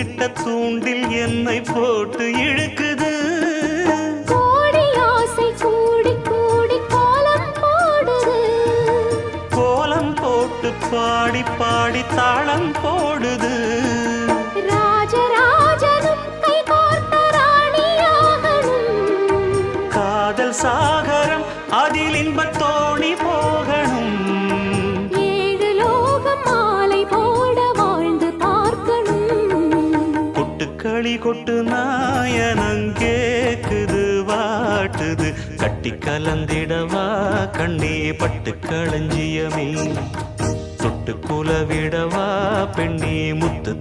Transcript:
தூண்டிட்ட தூண்டில் என்னை போட்டு இழுக்குது. கோடி ஆசை கூடி கூடி கோலம் போடுது. கோலம் போட்டு பாடி பாடி தாளம் போடுது. ராஜராஜனும் கை கோர்த்த ராணியாகணும். காதல் சாகரம் அதில் இன்பத் தோணி போகணும். ஏழு லோகம் மாலை போட வாழ்ந்து பார்க்கணும். கொட்டுக்களி கொட்டு நாயனங்கேக்குது வாட்டுது. கட்டி கலந்திடவா கண்ணே பட்டு களஞ்சியமே. தொட்டு குலவிடவா பெண்ணே முத்து